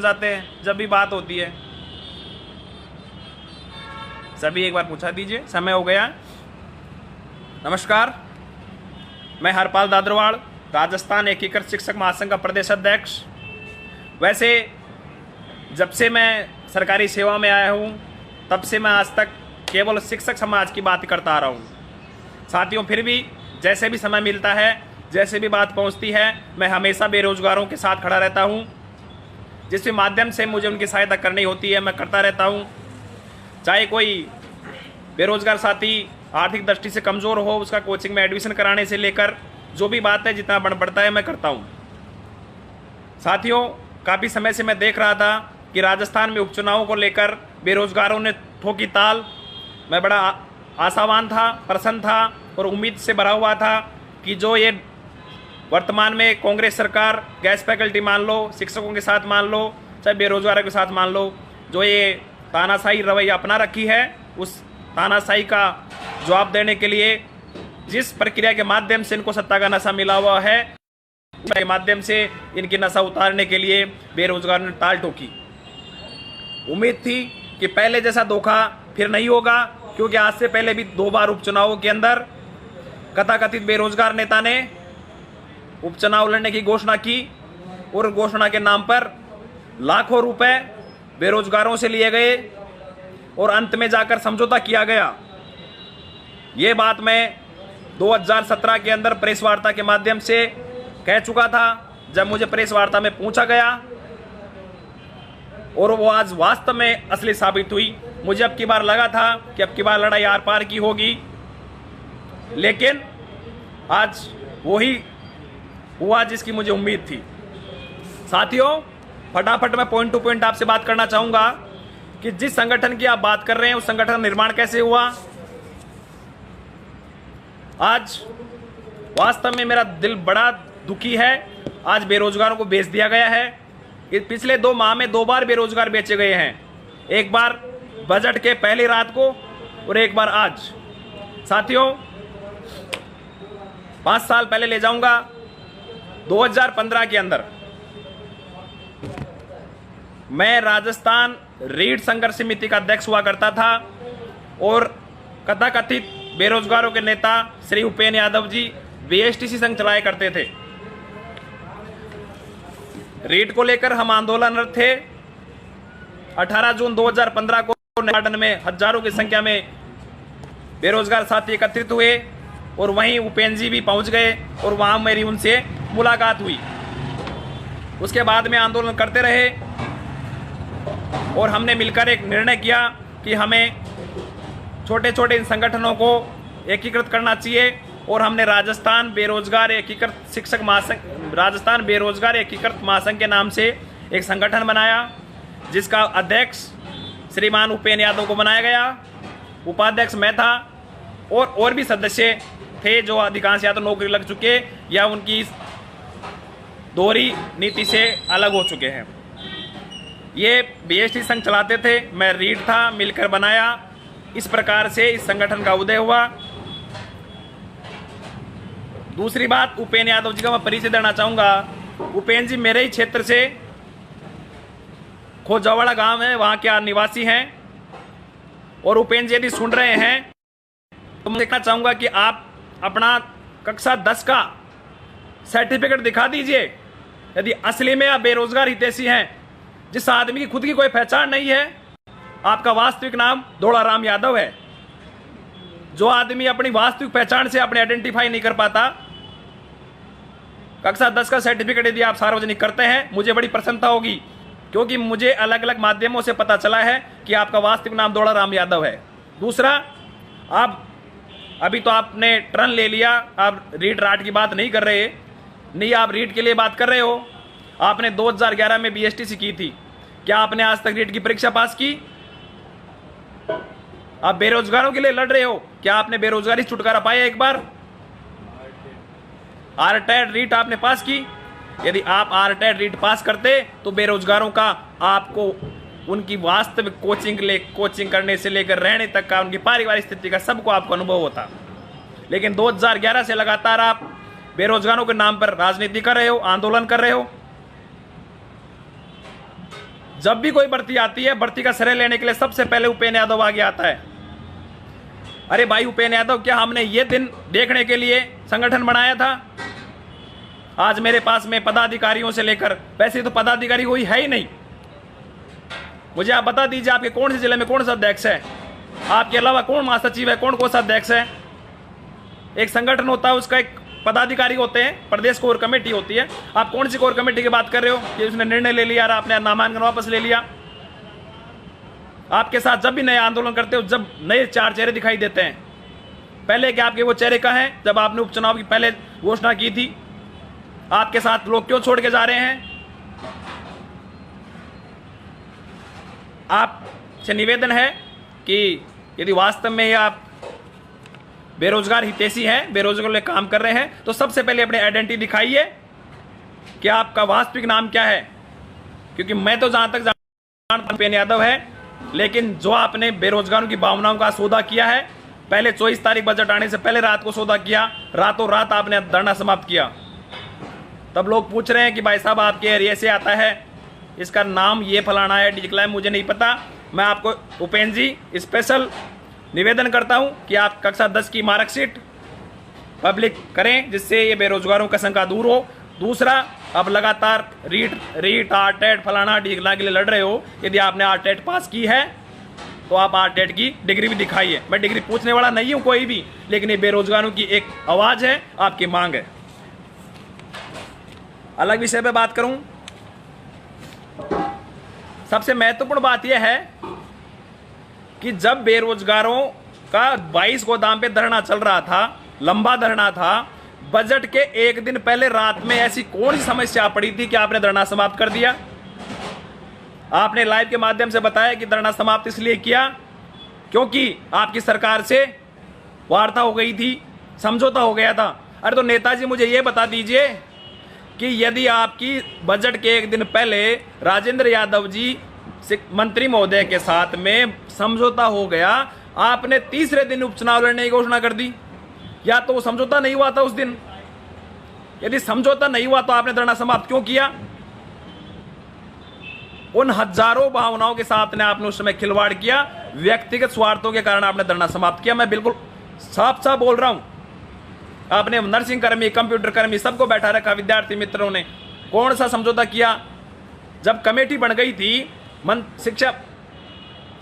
जाते हैं जब भी बात होती है। सभी एक बार पूछा दीजिए, समय हो गया। नमस्कार, मैं हरपाल दादरवाड़, राजस्थान एकीकृत शिक्षक महासंघ का प्रदेश अध्यक्ष। वैसे जब से मैं सरकारी सेवा में आया हूँ तब से मैं आज तक केवल शिक्षक समाज की बात करता आ रहा हूँ। साथियों, फिर भी जैसे भी समय मिलता है, जैसे भी बात पहुँचती है, मैं हमेशा बेरोजगारों के साथ खड़ा रहता हूँ। जिस भी माध्यम से मुझे उनकी सहायता करनी होती है मैं करता रहता हूँ। चाहे कोई बेरोजगार साथी आर्थिक दृष्टि से कमज़ोर हो, उसका कोचिंग में एडमिशन कराने से लेकर जो भी बात है, जितना बन पड़ता है मैं करता हूँ। साथियों, काफ़ी समय से मैं देख रहा था कि राजस्थान में उपचुनावों को लेकर बेरोजगारों ने ठोकी ताल। मैं बड़ा आशावान था, प्रसन्न था और उम्मीद से भरा हुआ था कि जो ये वर्तमान में कांग्रेस सरकार गैस फैकल्टी मान लो, शिक्षकों के साथ मान लो, चाहे बेरोजगारों के साथ मान लो, जो ये तानाशाही रवैया अपना रखी है, उस तानाशाही का जवाब देने के लिए जिस प्रक्रिया के माध्यम से इनको सत्ता का नशा मिला हुआ है, के माध्यम से इनकी नशा उतारने के लिए बेरोजगार ने ताल ठोकी। उम्मीद थी कि पहले जैसा धोखा फिर नहीं होगा, क्योंकि आज से पहले भी 2 बार उपचुनावों के अंदर कथाकथित बेरोजगार नेता ने उपचुनाव लड़ने की घोषणा की और घोषणा के नाम पर लाखों रुपए बेरोजगारों से लिए गए और अंत में जाकर समझौता किया गया। ये बात मैं 2017 के अंदर प्रेस वार्ता के माध्यम से कह चुका था, जब मुझे प्रेस वार्ता में पूछा गया, और वो आज वास्तव में असली साबित हुई। मुझे अब की बार लगा था कि अब की बार लड़ाई आर पार की होगी, लेकिन आज वही हुआ जिसकी मुझे उम्मीद थी। साथियों, फटाफट मैं पॉइंट टू पॉइंट आपसे बात करना चाहूंगा कि जिस संगठन की आप बात कर रहे हैं उस संगठन का निर्माण कैसे हुआ। आज वास्तव में मेरा दिल बड़ा दुखी है। आज बेरोजगारों को बेच दिया गया है। पिछले 2 माह में 2 बार बेरोजगार बेचे गए हैं, एक बार बजट के पहली रात को और एक बार आज। साथियों, 5 साल पहले ले जाऊंगा। 2015 के अंदर मैं राजस्थान रीढ़ संघर्ष समिति का अध्यक्ष हुआ करता था और कथाकथित बेरोजगारों के नेता श्री उपेंद्र यादव जी बीएसटीसी संघ चलाया करते थे। रीट को लेकर हम आंदोलनरत थे। 18 जून 2015 को गार्डन में हजारों की संख्या में बेरोजगार साथी एकत्रित हुए और वहीं उपेंद्र जी भी पहुंच गए और वहां मेरी उनसे मुलाकात हुई। उसके बाद में आंदोलन करते रहे और हमने मिलकर एक निर्णय किया कि हमें छोटे छोटे इन संगठनों को एकीकृत करना चाहिए और हमने राजस्थान बेरोजगार एकीकृत शिक्षक महासंघ, राजस्थान बेरोजगार एकीकृत महासंघ के नाम से एक संगठन बनाया, जिसका अध्यक्ष श्रीमान उपेंद्र यादव को बनाया गया। उपाध्यक्ष मैं था और भी सदस्य थे जो अधिकांश या तो नौकरी लग चुके या उनकी दोहरी नीति से अलग हो चुके हैं। ये बीएसटी संघ चलाते थे, मैं रीड था, मिलकर बनाया। इस प्रकार से इस संगठन का उदय हुआ। दूसरी बात, उपेंद्र यादव जी का मैं परिचय देना चाहूँगा। उपेंद्र जी मेरे ही क्षेत्र से खोजवाड़ा गांव है, वहाँ के निवासी हैं और उपेंद्र जी यदि सुन रहे हैं तो मैं देखना चाहूँगा कि आप अपना कक्षा 10 का सर्टिफिकेट दिखा दीजिए यदि असली में आप बेरोजगार हितैषी हैं, जिस आदमी की खुद की कोई पहचान नहीं है। आपका वास्तविक नाम धोलाराम यादव है। जो आदमी अपनी वास्तविक पहचान से अपने आइडेंटिफाई नहीं कर पाता, कक्षा 10 का सर्टिफिकेट यदि आप सार्वजनिक करते हैं, मुझे बड़ी प्रसन्नता होगी, क्योंकि मुझे अलग अलग माध्यमों से पता चला है कि आपका वास्तविक नाम धोलाराम यादव है। दूसरा, आप अभी तो आपने टर्न ले लिया, आप रीट राट की बात नहीं कर रहे, नहीं आप रीट के लिए बात कर रहे हो। आपने 2011 में बीएसटीसी की थी, क्या आपने आज तक रीट की परीक्षा पास की? आप बेरोजगारों के लिए लड़ रहे हो, क्या आपने बेरोजगारी छुटकारा पाया एक बार? आरटेड रीट आपने पास की? यदि आप आरटेड रीट पास करते तो बेरोजगारों का आपको उनकी वास्तविक कोचिंग करने से लेकर रहने तक का, उनकी पारिवारिक स्थिति का सबको आपको अनुभव होता। लेकिन 2011 से लगातार आप बेरोजगारों के नाम पर राजनीति कर रहे हो, आंदोलन कर रहे हो। जब भी कोई भर्ती आती है, भर्ती का श्रेय लेने के लिए सबसे पहले उपेंद्र यादव आगे आता है। अरे भाई उपेंद्र यादव, क्या हमने ये दिन देखने के लिए संगठन बनाया था? आज मेरे पास में पदाधिकारियों से लेकर, वैसे तो पदाधिकारी कोई है ही नहीं। मुझे आप बता दीजिए, आपके कौन से जिले में कौन सा अध्यक्ष है? आपके अलावा कौन महासचिव है, कौन सा अध्यक्ष है? एक संगठन होता है, उसका एक पदाधिकारी होते हैं, प्रदेश कोर कमेटी होती है। आप कौन सी कोर कमेटी की बात कर रहे हो कि उसने निर्णय ले लिया, आपने नामांकन वापस ले लिया? आपके साथ जब भी नए आंदोलन करते हो, जब नए चार चेहरे दिखाई देते हैं, पहले क्या आपके वो चेहरे कहाँ हैं जब आपने उपचुनाव की पहले घोषणा की थी? आपके साथ लोग क्यों छोड़ के जा रहे हैं? आपसे निवेदन है कि यदि वास्तव में आप बेरोजगार हितैषी हैं, बेरोजगार लिए काम कर रहे हैं, तो सबसे पहले अपने आइडेंटिटी दिखाइए कि आपका वास्तविक नाम क्या है। क्योंकि मैं तो जहां तक जानता उपेंद्र यादव है, लेकिन जो आपने बेरोजगारों की भावनाओं का सौदा किया है, पहले 24 तारीख बजट आने से पहले रात को सौदा किया, रातों रात आपने धरना समाप्त किया। तब लोग पूछ रहे हैं कि भाई साहब आपके एरिया से आता है, इसका नाम ये फलाना है, डिक्लाइन, मुझे नहीं पता। मैं आपको उपेंद्र जी स्पेशल निवेदन करता हूं कि आप कक्षा 10 की मार्कशीट पब्लिक करें, जिससे ये बेरोजगारों का शंका दूर हो। दूसरा, अब लगातार रीट आरटेट फलाना डिग्ला के लिए लड़ रहे हो, यदि आपने आरटेट पास की है तो आप आरटेट की डिग्री भी दिखाइए। मैं डिग्री पूछने वाला नहीं हूं कोई भी, लेकिन ये बेरोजगारों की एक आवाज है, आपकी मांग है। अलग विषय पे बात करूं, सबसे महत्वपूर्ण बात यह है कि जब बेरोजगारों का 22 गोदाम पे धरना चल रहा था, लंबा धरना था, बजट के एक दिन पहले रात में ऐसी कौन सी समस्या पड़ी थी कि आपने धरना समाप्त कर दिया? आपने लाइव के माध्यम से बताया कि धरना समाप्त इसलिए किया क्योंकि आपकी सरकार से वार्ता हो गई थी, समझौता हो गया था। अरे तो नेताजी, मुझे ये बता दीजिए कि यदि आपकी बजट के एक दिन पहले राजेंद्र यादव जी मंत्री महोदय के साथ में समझौता हो गया, आपने तीसरे दिन उपचुनाव लड़ने की घोषणा कर दी, या तो वो समझौता नहीं हुआ था उस दिन? यदि समझौता नहीं हुआ तो आपने धरना समाप्त क्यों किया? उन हजारों भावनाओं के साथ ने आपने उस समय खिलवाड़ किया, व्यक्तिगत स्वार्थों के कारण आपने धरना समाप्त किया। मैं बिल्कुल साफ साफ बोल रहा हूं। आपने नर्सिंग कर्मी, कंप्यूटर कर्मी सबको बैठा रखा, विद्यार्थी मित्रों ने कौन सा समझौता किया? जब कमेटी बन गई थी, शिक्षा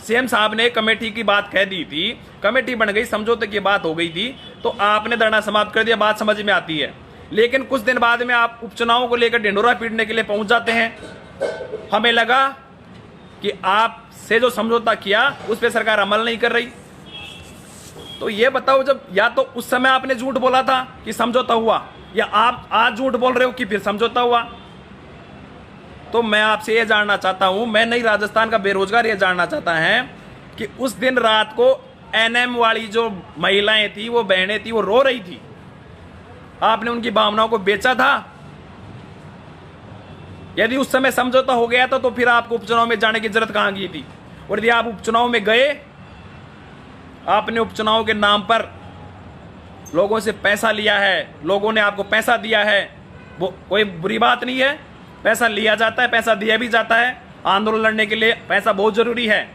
सीएम साहब ने कमेटी की बात कह दी थी, कमेटी बन गई, समझौते की बात हो गई थी, तो आपने धरना समाप्त कर दिया। बात समझ में आती है। लेकिन कुछ दिन बाद में आप उपचुनावों को लेकर ढिंढोरा पीटने के लिए पहुंच जाते हैं। हमें लगा कि आपसे जो समझौता किया उस पर सरकार अमल नहीं कर रही। तो ये बताओ, जब या तो उस समय आपने झूठ बोला था कि समझौता हुआ, या आप आज झूठ बोल रहे हो कि फिर समझौता हुआ? तो मैं आपसे ये जानना चाहता हूं, मैं नहीं, राजस्थान का बेरोजगार ये जानना चाहता है कि उस दिन रात को एनएम वाली जो महिलाएं थी, वो बहनें थी, वो रो रही थी, आपने उनकी भावनाओं को बेचा था? यदि उस समय समझौता हो गया था तो फिर आपको उपचुनाव में जाने की जरूरत कहां की थी? और यदि आप उपचुनाव में गए, आपने उपचुनाव के नाम पर लोगों से पैसा लिया है, लोगों ने आपको पैसा दिया है, वो कोई बुरी बात नहीं है। पैसा लिया जाता है, पैसा दिया भी जाता है, आंदोलन लड़ने के लिए पैसा बहुत जरूरी है।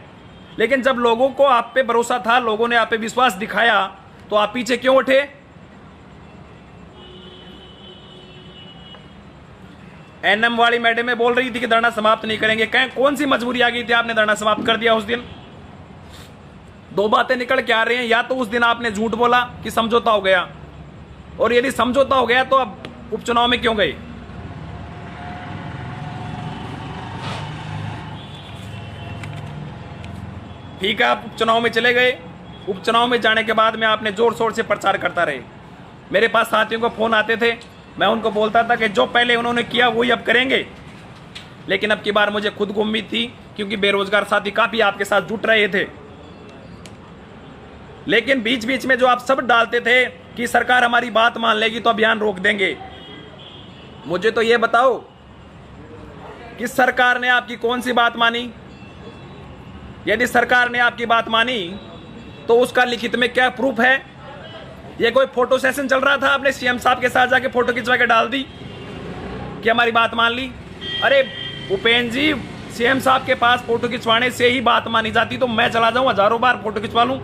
लेकिन जब लोगों को आप पे भरोसा था, लोगों ने आप पे विश्वास दिखाया, तो आप पीछे क्यों उठे? एनएम वाली मैडम में बोल रही थी कि धरना समाप्त नहीं करेंगे, कौन सी मजबूरी आ गई थी, आपने धरना समाप्त कर दिया उस दिन? दो बातें निकल के आ रही हैं, या तो उस दिन आपने झूठ बोला कि समझौता हो गया, और यदि समझौता हो गया तो अब उपचुनाव में क्यों गए? ठीक है, आप उपचुनाव में चले गए, उपचुनाव में जाने के बाद में आपने जोर शोर से प्रचार करता रहे। मेरे पास साथियों को फोन आते थे, मैं उनको बोलता था कि जो पहले उन्होंने किया वही अब करेंगे। लेकिन अब की बार मुझे खुद को उम्मीद थी, क्योंकि बेरोजगार साथी काफी आपके साथ जुट रहे थे। लेकिन बीच बीच में जो आप सब डालते थे कि सरकार हमारी बात मान लेगी तो अभियान रोक देंगे, मुझे तो ये बताओ कि सरकार ने आपकी कौन सी बात मानी? यदि सरकार ने आपकी बात मानी तो उसका लिखित में क्या प्रूफ है? ये कोई फोटो सेशन चल रहा था, आपने सीएम साहब के साथ जाके फोटो खिंचवा के डाल दी कि हमारी बात मान ली? अरे उपेंद्र जी, सीएम साहब के पास फोटो खिंचवाने से ही बात मानी जाती तो मैं चला जाऊं, हजारों बार फोटो खिंचवा लूं।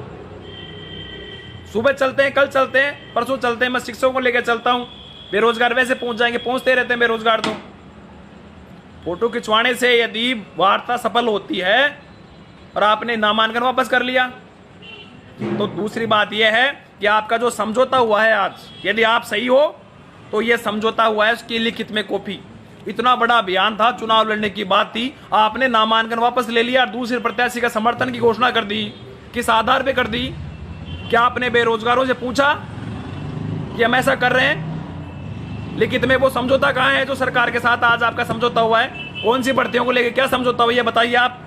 सुबह चलते हैं, कल चलते हैं, परसों चलते हैं, मैं शिक्षकों को लेकर चलता हूं। बेरोजगार वैसे पहुंच जाएंगे, पहुंचते रहते हैं बेरोजगार। तो फोटो खिंचवाने से यदि वार्ता सफल होती है और आपने नामांकन वापस कर लिया, तो दूसरी बात यह है कि आपका जो समझौता हुआ है आज, यदि आप सही हो तो यह समझौता हुआ है उसकी लिखित में कॉपी। इतना बड़ा अभियान था, चुनाव लड़ने की बात थी, आपने नामांकन वापस ले लिया और दूसरे प्रत्याशी का समर्थन की घोषणा कर दी। किस आधार पे कर दी? क्या आपने बेरोजगारों से पूछा कि हम ऐसा कर रहे हैं? लिखित में वो समझौता कहां है जो सरकार के साथ आज आपका समझौता हुआ है? कौन सी भर्तियों को लेकर क्या समझौता हुआ है बताइए आप।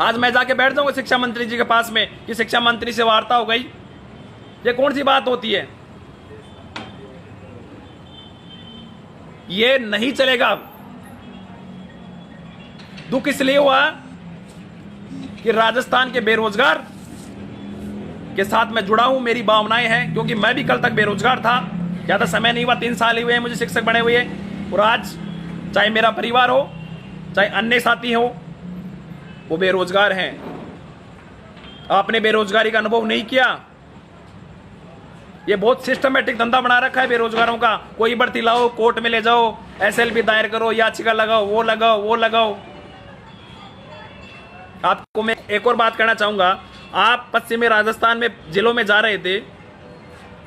आज मैं जाके बैठ जाऊंगा शिक्षा मंत्री जी के पास में कि शिक्षा मंत्री से वार्ता हो गई, ये कौन सी बात होती है? ये नहीं चलेगा। दुख इसलिए हुआ कि राजस्थान के बेरोजगार के साथ मैं जुड़ा हूं, मेरी भावनाएं हैं, क्योंकि मैं भी कल तक बेरोजगार था। ज्यादा समय नहीं हुआ, 3 साल ही हुए हैं मुझे शिक्षक बने हुए। और आज चाहे मेरा परिवार हो, चाहे अन्य साथी हो, वो बेरोजगार हैं। आपने बेरोजगारी का अनुभव नहीं किया। ये बहुत सिस्टमेटिक धंधा बना रखा है बेरोजगारों का। कोई भर्ती लाओ, कोर्ट में ले जाओ, एसएलपी दायर करो, याचिका लगाओ, वो लगाओ, वो लगाओ। आपको मैं एक और बात कहना चाहूंगा। आप पश्चिमी राजस्थान में जिलों में जा रहे थे,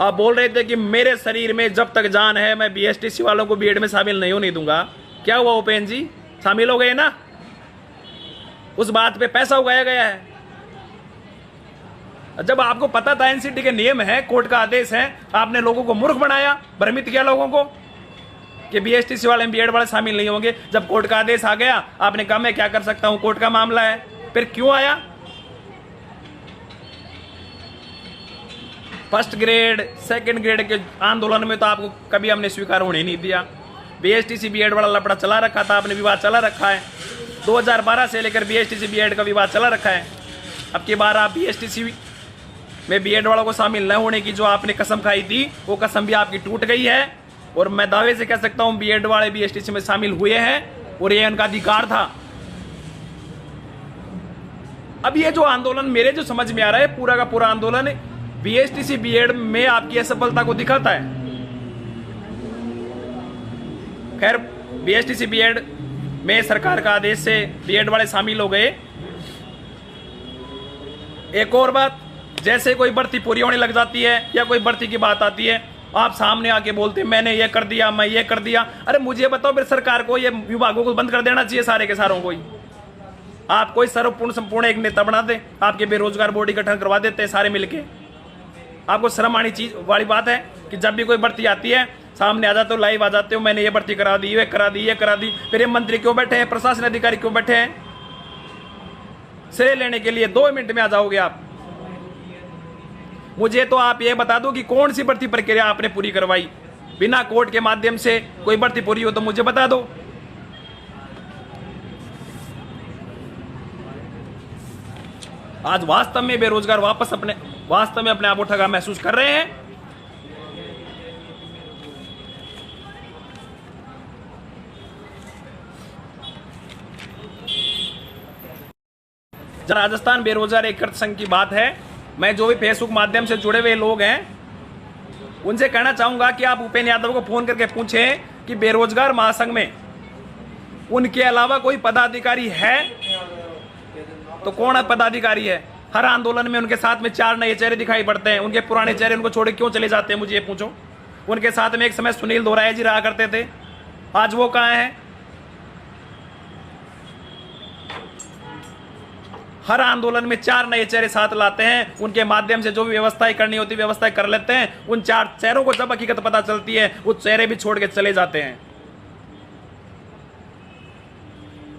आप बोल रहे थे कि मेरे शरीर में जब तक जान है मैं बीएसटीसी वालों को बीएड में शामिल नहीं होने दूंगा। क्या हुआ उपेंद्र जी? शामिल हो गए ना? उस बात पे पैसा उगाया गया है। जब आपको पता था एनसीटी के नियम है, कोर्ट का आदेश है, आपने लोगों को मूर्ख बनाया, भ्रमित किया लोगों को कि बीएसटीसी वाले बीएड वाले शामिल नहीं होंगे। जब कोर्ट का आदेश आ गया, आपने कहा मैं क्या कर सकता हूं, कोर्ट का मामला है। फिर क्यों आया? फर्स्ट ग्रेड, सेकंड ग्रेड के आंदोलन में तो आपको कभी हमने स्वीकार होने नहीं दिया। बीएसटीसी बीएड वाला लफड़ा चला रखा था, आपने विवाद चला रखा है। 2012 से लेकर बीएसटीसी बीएड का विवाद चला रखा है। अब की बार आप बीएसटीसी में बीएड वालों को शामिल न होने की जो आपने कसम खाई थी, वो कसम भी आपकी टूट गई है। और मैं दावे से कह सकता हूं बीएड वाले बीएसटीसी में शामिल हुए हैं और ये उनका अधिकार था। अब ये जो आंदोलन मेरे जो समझ में आ रहा है, पूरा का पूरा आंदोलन बीएसटीसी बीएड में आपकी असफलता को दिखाता है। खैर, बीएसटीसी बीएड में सरकार का आदेश से बीएड वाले शामिल हो गए। एक और बात, जैसे कोई भर्ती पूरी होने लग जाती है या कोई भर्ती की बात आती है, आप सामने आके बोलते हैं मैंने ये कर दिया, मैं ये कर दिया। अरे मुझे बताओ, फिर सरकार को ये विभागों को बंद कर देना चाहिए सारे के सारों को ही। आप कोई सर्वपूर्ण संपूर्ण एक नेता बना दे, आपके बेरोजगार बोर्ड गठन करवा देते हैं सारे मिलके। आपको शर्म आनी चीज वाली बात है कि जब भी कोई भर्ती आती है सामने आ जाते हो, लाइव आ जाते हो, मैंने ये भर्ती करा दी, ये करा दी, ये करा दी। फिर ये मंत्री क्यों बैठे हैं, प्रशासन अधिकारी क्यों बैठे हैं? श्रेय लेने के लिए 2 मिनट में आ जाओगे आप। मुझे तो आप ये बता दो कि कौन सी भर्ती प्रक्रिया आपने पूरी करवाई। बिना कोर्ट के माध्यम से कोई भर्ती पूरी हो तो मुझे बता दो। आज वास्तव में बेरोजगार वास्तव में अपने आप को ठगा महसूस कर रहे हैं। राजस्थान बेरोजगार एक संघ की बात है। मैं जो भी फेसबुक माध्यम से जुड़े हुए लोग हैं उनसे कहना चाहूंगा कि आप उपेंद्र यादव को फोन करके पूछें कि बेरोजगार महासंघ में उनके अलावा कोई पदाधिकारी है तो कौन पदाधिकारी है? हर आंदोलन में उनके साथ में 4 नए चेहरे दिखाई पड़ते हैं। उनके पुराने चेहरे उनको छोड़ क्यों चले जाते हैं, मुझे ये पूछो। उनके साथ में एक समय सुनील दोराया जी रहा करते थे, आज वो कहां हैं? हर आंदोलन में 4 नए चेहरे साथ लाते हैं, उनके माध्यम से जो भी व्यवस्थाएं करनी होती व्यवस्थाएं कर लेते हैं। उन 4 चेहरों को जब हकीकत पता चलती है वो चेहरे भी छोड़ के चले जाते हैं।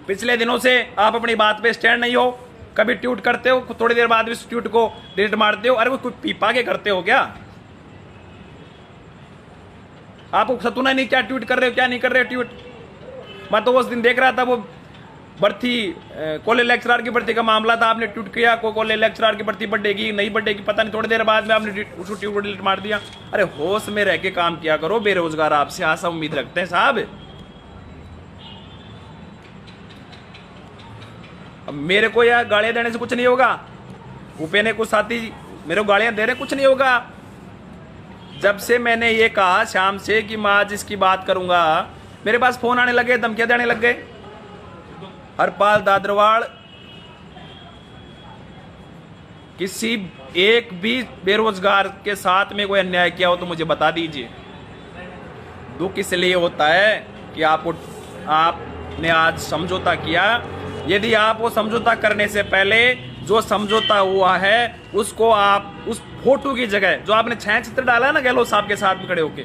पिछले दिनों से आप अपनी बात पे स्टैंड नहीं हो, कभी ट्वीट करते हो, थोड़ी देर बाद भी उस ट्वीट को डिलीट मारते हो। अरे वो कुछ पीपा के करते हो क्या? आपको सतुना नहीं क्या ट्वीट कर रहे हो, क्या नहीं कर रहे हो ट्वीट। मैं तो उस दिन देख रहा था वो भर्ती कॉलेज लेक्चरर की भर्ती का मामला था, आपने ट्वीट किया कॉलेज लेक्चरर की भर्ती बढ़ेगी नहीं बढ़ेगी पता नहीं, थोड़ी देर बाद में आपने उसको ट्वीट डिलीट मार दिया। अरे होश में रह के काम किया करो, बेरोजगार आपसे आशा उम्मीद रखते हैं साहब। अब मेरे को यार गालियां देने से कुछ नहीं होगा, उपेंद्र कुछ साथी मेरे को गालियां दे रहे, कुछ नहीं होगा। जब से मैंने ये कहा शाम से कि मैं आज इसकी बात करूंगा, मेरे पास फोन आने लगे, धमकियां देने लग गए। हरपाल दादरवाड़ किसी एक भी बेरोजगार के साथ में कोई अन्याय किया हो तो मुझे बता दीजिए। दुख इसलिए होता है कि आपने आज समझौता किया। यदि आप वो समझौता करने से पहले जो समझौता हुआ है उसको आप उस फोटो की जगह जो आपने छायाचित्र डाला ना गहलोत साहब के साथ में खड़े होके,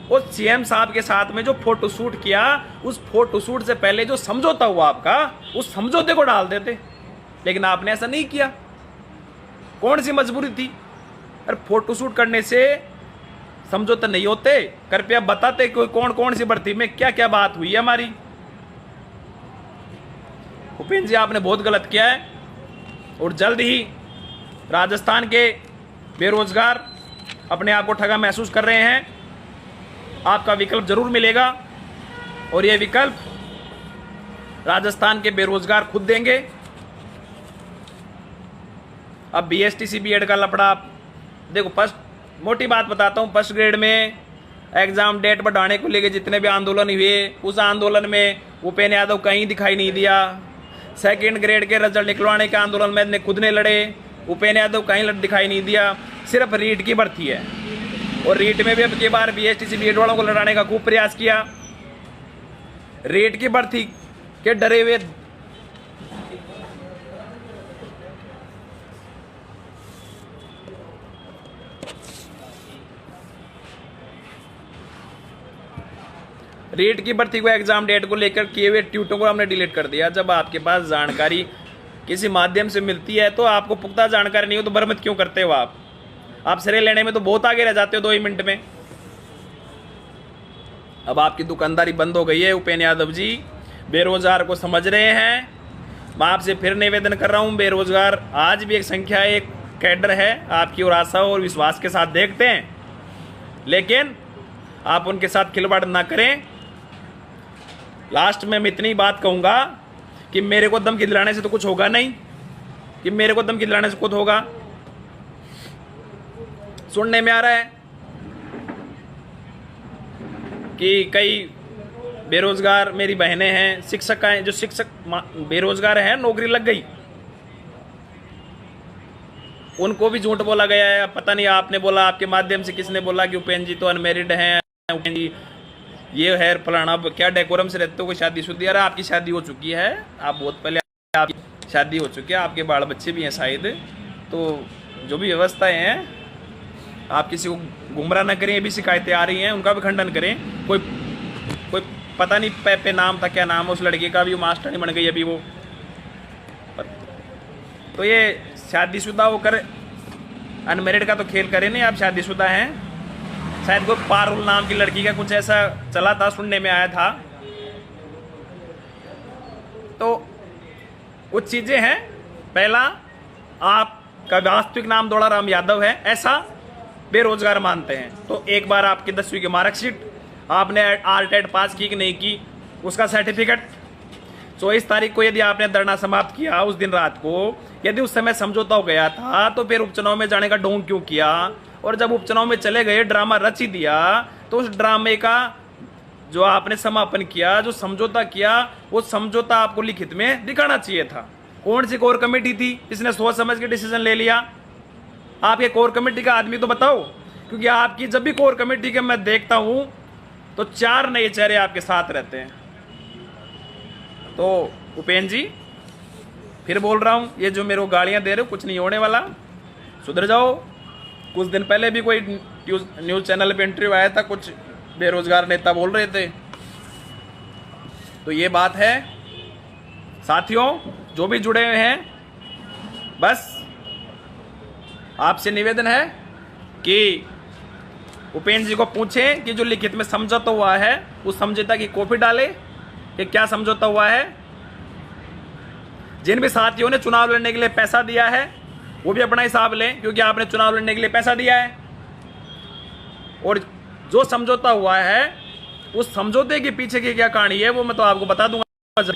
उस सीएम साहब के साथ में जो फोटो शूट किया, उस फोटो शूट से पहले जो समझौता हुआ आपका, उस समझौते को डाल देते। लेकिन आपने ऐसा नहीं किया। कौन सी मजबूरी थी? अरे फोटो शूट करने से समझौते नहीं होते। कृपया बताते कोई कौन सी भर्ती में क्या क्या बात हुई है हमारी। उपेंद्र जी आपने बहुत गलत किया है और जल्द ही राजस्थान के बेरोजगार अपने आप को ठगा महसूस कर रहे हैं। आपका विकल्प जरूर मिलेगा और यह विकल्प राजस्थान के बेरोजगार खुद देंगे। अब बीएसटीसी बीएड का लफड़ा, देखो फर्स्ट मोटी बात बताता हूँ, फर्स्ट ग्रेड में एग्जाम डेट बढ़ाने को लेकर जितने भी आंदोलन हुए, उस आंदोलन में उपेंद्र यादव कहीं दिखाई नहीं दिया। सेकंड ग्रेड के रिजल्ट निकलवाने के आंदोलन में खुद ने लड़े, उपेंद्र यादव कहीं दिखाई नहीं दिया। सिर्फ रीट की भर्ती है और रीट में भी अब की बार बीएसटीसी बीएड वालों को लड़ाने का खूब प्रयास किया। रीट की भर्ती के डरे हुए रीट की भर्ती को एग्जाम डेट को लेकर किए हुए ट्वीटों को हमने डिलीट कर दिया। जब आपके पास जानकारी किसी माध्यम से मिलती है तो आपको पुख्ता जानकारी नहीं हो तो बरमत क्यों करते हो आप श्रेय लेने में तो बहुत आगे रह जाते हो 2 ही मिनट में। अब आपकी दुकानदारी बंद हो गई है उपेंद्र यादव जी, बेरोजगार को समझ रहे हैं। मैं आपसे फिर निवेदन कर रहा हूं, बेरोजगार आज भी एक संख्या, एक कैडर है, आपकी और आशा और विश्वास के साथ देखते हैं, लेकिन आप उनके साथ खिलवाड़ ना करें। लास्ट में मैं इतनी बात कहूंगा कि मेरे को धमकी दिलाने से तो कुछ होगा नहीं, कि मेरे को धमकी दिलाने से कुछ होगा। सुनने में आ रहा है कि कई बेरोजगार मेरी बहनें हैं, शिक्षक हैं, जो शिक्षक बेरोजगार हैं, नौकरी लग गई, उनको भी झूठ बोला गया है। पता नहीं आपने बोला, आपके माध्यम से किसने बोला कि उपेंद्र जी तो अनमेरिड हैं, उपेंद्र जी ये है फलाना, क्या डेकोरम से रहते हो, कोई शादीशुदा। अरे आपकी शादी हो चुकी है, आप बहुत पहले आपकी शादी हो चुकी है, आपके बाल बच्चे भी हैं शायद। तो जो भी व्यवस्थाएं हैं, आप किसी को गुमराह न करें। ये भी शिकायतें आ रही हैं, उनका भी खंडन करें। कोई पता नहीं पे नाम था, क्या नाम है उस लड़के का, भी वो मास्टर नहीं बन गई अभी वो। तो ये शादीशुदा होकर अनमेरिड का तो खेल करें नहीं, आप शादीशुदा हैं। शायद कोई पारुल नाम की लड़की का कुछ ऐसा चला था, सुनने में आया था। तो कुछ चीजें हैं। पहला, आपका वास्तविक नाम दौड़ाराम यादव है, ऐसा बेरोजगार मानते हैं, तो एक बार आपकी 10वीं की मार्कशीट, आपने आरटेट पास की कि नहीं की, उसका सर्टिफिकेट। 24 तारीख को यदि आपने धरना समाप्त किया उस दिन रात को, यदि उस समय समझौता हो गया था तो फिर उपचुनाव में जाने का ढोंग क्यों किया? और जब उपचुनाव में चले गए, ड्रामा रच ही दिया, तो उस ड्रामे का जो आपने समापन किया, जो समझौता किया, वो समझौता आपको लिखित में दिखाना चाहिए था। कौन सी कोर कमेटी थी इसने सोच समझ के डिसीजन ले लिया? आपके कोर कमेटी का आदमी तो बताओ, क्योंकि आपकी जब भी कोर कमेटी के मैं देखता हूं तो 4 नए चेहरे आपके साथ रहते हैं। तो उपेंद्र जी फिर बोल रहा हूं, ये जो मेरे को गालियां दे रहे हो, कुछ नहीं होने वाला, सुधर जाओ। कुछ दिन पहले भी कोई न्यूज चैनल पे इंटरव्यू आया था, कुछ बेरोजगार नेता बोल रहे थे। तो ये बात है साथियों, जो भी जुड़े हुए हैं, बस आपसे निवेदन है कि उपेंद्र जी को पूछें कि जो लिखित में समझौता हुआ है, उस समझौता की कॉपी डाले कि क्या समझौता हुआ है। जिन भी साथियों ने चुनाव लड़ने के लिए पैसा दिया है वो भी अपना हिसाब लें, क्योंकि आपने चुनाव लड़ने के लिए पैसा दिया है। और जो समझौता हुआ है, उस समझौते के पीछे की क्या कहानी है वो मैं तो आपको बता दूंगा।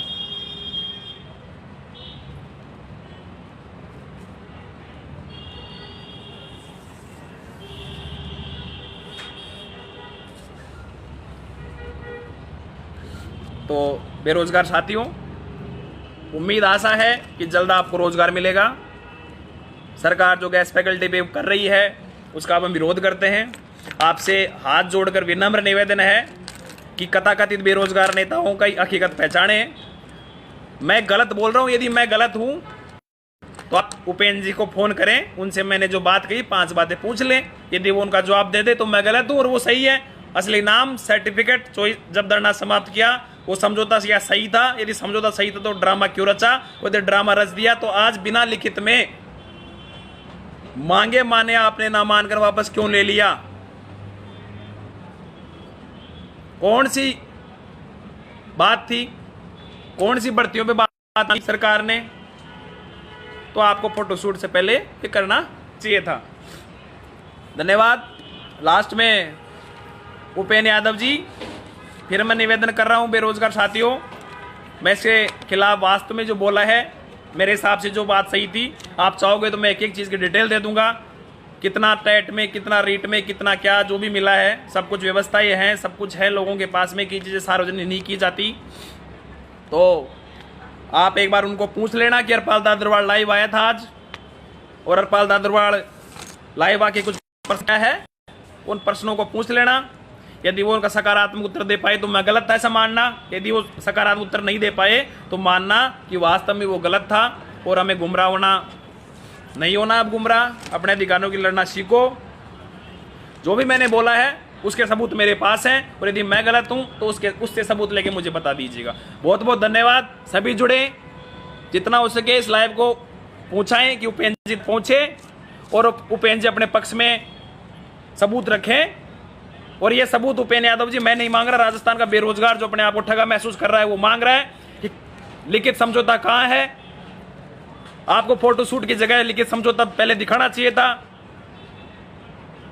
तो बेरोजगार साथियों, उम्मीद आशा है कि जल्द आपको रोजगार मिलेगा। सरकार जो गैस फैकल्टी पे कर रही है उसका हम विरोध करते हैं। आपसे हाथ जोड़कर विनम्र निवेदन है कि कथाकथित बेरोजगार नेताओं का हकीकत पहचाने। मैं गलत बोल रहा हूं, यदि मैं गलत हूं तो आप उपेंद्र जी को फोन करें, उनसे मैंने जो बात कही 5 बातें पूछ लें। यदि वो उनका जवाब दे दे तो मैं गलत हूं और वो सही है। असली नाम, सर्टिफिकेट, जब धरना समाप्त किया वो समझौता या सही था। यदि समझौता सही था तो ड्रामा क्यों रचा? यदि ड्रामा रच दिया तो आज बिना लिखित में मांगे माने आपने ना मानकर वापस क्यों ले लिया? कौन सी बात थी? कौन सी भर्तियों पे बात की सरकार ने? तो आपको फोटोशूट से पहले ये करना चाहिए था। धन्यवाद। लास्ट में उपेंद्र यादव जी, फिर मैं निवेदन कर रहा हूं बेरोजगार साथियों, मैं इसके खिलाफ वास्तव में जो बोला है मेरे हिसाब से जो बात सही थी, आप चाहोगे तो मैं एक एक चीज़ की डिटेल दे दूंगा। कितना टेट में, कितना रीट में, कितना क्या जो भी मिला है, सब कुछ व्यवस्थाएं हैं, सब कुछ है लोगों के पास में, की चीज़ें सार्वजनिक नहीं की जाती। तो आप एक बार उनको पूछ लेना कि हरपाल दादरवाड़ लाइव आया था आज, और हरपाल दादरवाड़ लाइव आके कुछ प्रश्न है, उन प्रश्नों को पूछ लेना। यदि वो उनका सकारात्मक उत्तर दे पाए तो मैं गलत था ऐसा मानना, यदि वो सकारात्मक उत्तर नहीं दे पाए तो मानना कि वास्तव में वो गलत था और हमें गुमराह होना नहीं होना। अब गुमराह, अपने अधिकारों की लड़ना सीखो। जो भी मैंने बोला है उसके सबूत मेरे पास हैं, और यदि मैं गलत हूं तो उससे सबूत लेके मुझे बता दीजिएगा। बहुत बहुत धन्यवाद। सभी जुड़े, जितना हो सके इस लाइव को पहुंचाएं कि उपेंद्र जी पहुंचे और उपेंद्र जी अपने पक्ष में सबूत रखें। और ये सबूत उपेंद्र यादव जी मैं नहीं मांग रहा, राजस्थान का बेरोजगार जो अपने आप को ठगा महसूस कर रहा है वो मांग रहा है कि लिखित समझौता कहां है। आपको फोटोशूट की जगह लिखित समझौता पहले दिखाना चाहिए था,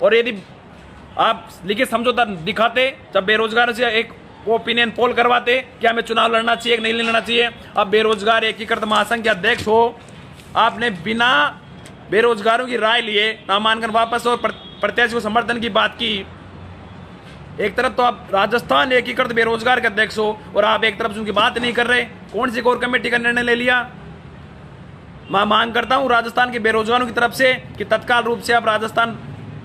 और यदि आप लिखित समझौता दिखाते जब बेरोजगार से एक वो ओपिनियन पोल करवाते कि हमें चुनाव लड़ना चाहिए कि नहीं लड़ना चाहिए। अब बेरोजगार एकीकृत महासंघ के अध्यक्ष हो, आपने बिना बेरोजगारों की राय लिए नामांकन वापस और प्रत्याशी को समर्थन की बात की। एक तरफ तो आप राजस्थान एकीकृत बेरोजगार के अध्यक्ष हो और आप एक तरफ उनकी बात नहीं कर रहे। कौन सी कोर कमेटी का निर्णय ले लिया? मैं मांग करता हूं राजस्थान के बेरोजगारों की तरफ से कि तत्काल रूप से आप राजस्थान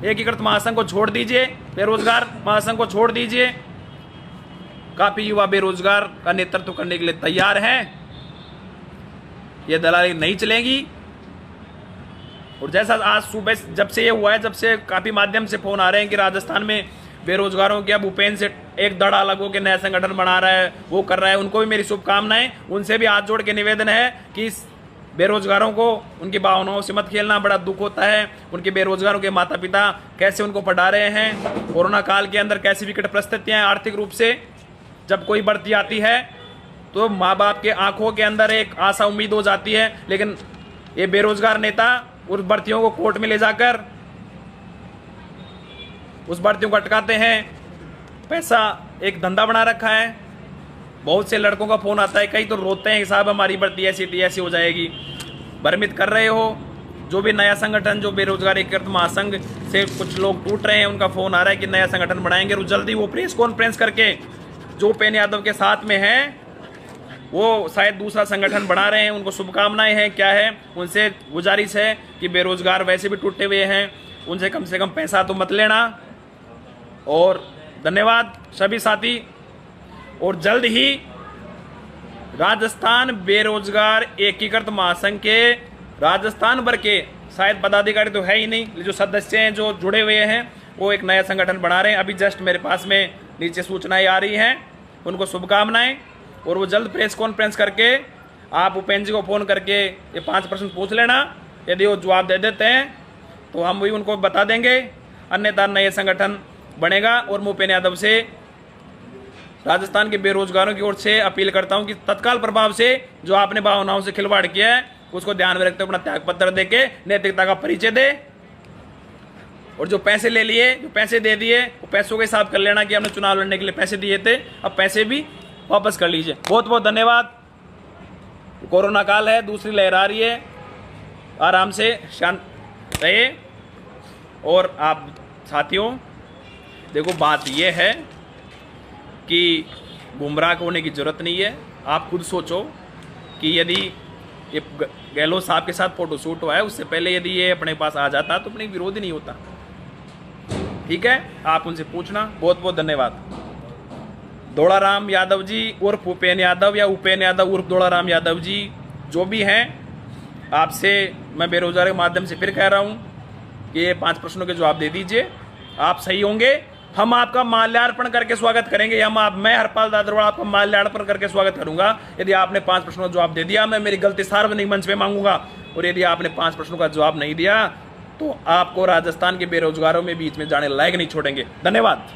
एकीकृत महासंघ को छोड़ दीजिए, बेरोजगार महासंघ को छोड़ दीजिए। काफी युवा बेरोजगार का नेतृत्व करने के लिए तैयार हैं। यह दलाली नहीं चलेगी। और जैसा आज सुबह जब से ये हुआ है, जब से काफी माध्यम से फोन आ रहे हैं कि राजस्थान में बेरोजगारों के अब उपेंद्र से एक दड़ा अलग हो के नया संगठन बना रहा है, वो कर रहा है, उनको भी मेरी शुभकामनाएं। उनसे भी हाथ जोड़ के निवेदन है कि बेरोजगारों को उनकी भावनाओं से मत खेलना। बड़ा दुख होता है उनके बेरोजगारों के माता पिता कैसे उनको पढ़ा रहे हैं। कोरोना काल के अंदर कैसी विकट परिस्थितियां हैं आर्थिक रूप से, जब कोई भर्ती आती है तो माँ बाप के आंखों के अंदर एक आशा उम्मीद हो जाती है, लेकिन ये बेरोजगार नेता उस भर्तियों को कोर्ट में ले जाकर उस भर्तियों को अटकाते हैं। पैसा एक धंधा बना रखा है। बहुत से लड़कों का फोन आता है, कई तो रोते हैं, साहब हमारी भर्ती ऐसी थी ऐसी हो जाएगी। भ्रमित कर रहे हो। जो भी नया संगठन, जो बेरोजगार एकीकृत महासंघ से कुछ लोग टूट रहे हैं, उनका फोन आ रहा है कि नया संगठन बनाएंगे और जल्दी वो प्रेस कॉन्फ्रेंस करके जो उपेंद्र यादव के साथ में है वो शायद दूसरा संगठन बना रहे हैं। उनको शुभकामनाएं हैं। क्या है, उनसे गुजारिश है कि बेरोजगार वैसे भी टूटे हुए हैं, उनसे कम से कम पैसा तो मत लेना। और धन्यवाद सभी साथी। और जल्द ही राजस्थान बेरोजगार एकीकृत महासंघ के राजस्थान भर के शायद पदाधिकारी तो है ही नहीं, जो सदस्य हैं जो जुड़े हुए हैं वो एक नया संगठन बना रहे हैं। अभी जस्ट मेरे पास में नीचे सूचनाएं आ रही हैं, उनको शुभकामनाएं। और वो जल्द प्रेस कॉन्फ्रेंस करके आप उपेंद्र जी को फ़ोन करके ये 5 प्रश्न पूछ लेना। यदि वो जवाब दे देते हैं तो हम भी उनको बता देंगे, अन्यथा नए संगठन बनेगा। और मैं उपेंद्र यादव से राजस्थान के बेरोजगारों की ओर से अपील करता हूं कि तत्काल प्रभाव से जो आपने भावनाओं से खिलवाड़ किया है उसको ध्यान में रखते हुए अपना त्यागपत्र देके नैतिकता का परिचय दे। और जो पैसे ले लिए, जो पैसे दे दिए, वो पैसों के हिसाब कर लेना कि हमने चुनाव लड़ने के लिए पैसे दिए थे, अब पैसे भी वापस कर लीजिए। बहुत बहुत धन्यवाद। कोरोना काल है, दूसरी लहर आ रही है, आराम से शांत रहिए। और आप साथियों देखो, बात यह है कि गुमराह होने की जरूरत नहीं है। आप खुद सोचो कि यदि ये गहलोत साहब के साथ फोटोशूट हुआ है, उससे पहले यदि ये अपने पास आ जाता तो अपने विरोधी नहीं होता। ठीक है, आप उनसे पूछना। बहुत बहुत धन्यवाद। दौड़ाराम यादव जी उर्फ उपेन यादव या उपेन यादव उर्फ दौड़ाराम यादव जी, जो भी हैं, आपसे मैं बेरोजगारी के माध्यम से फिर कह रहा हूँ कि ये 5 प्रश्नों के जवाब दे दीजिए। आप सही होंगे, हम आपका माल्यार्पण करके स्वागत करेंगे। मैं हरपाल दादरवाल आपका माल्यार्पण करके स्वागत करूंगा। यदि आपने 5 प्रश्नों का जवाब दे दिया, मैं मेरी गलती सार्वजनिक मंच पे मांगूंगा। और यदि आपने 5 प्रश्नों का जवाब नहीं दिया तो आपको राजस्थान के बेरोजगारों में बीच में जाने लायक नहीं छोड़ेंगे। धन्यवाद।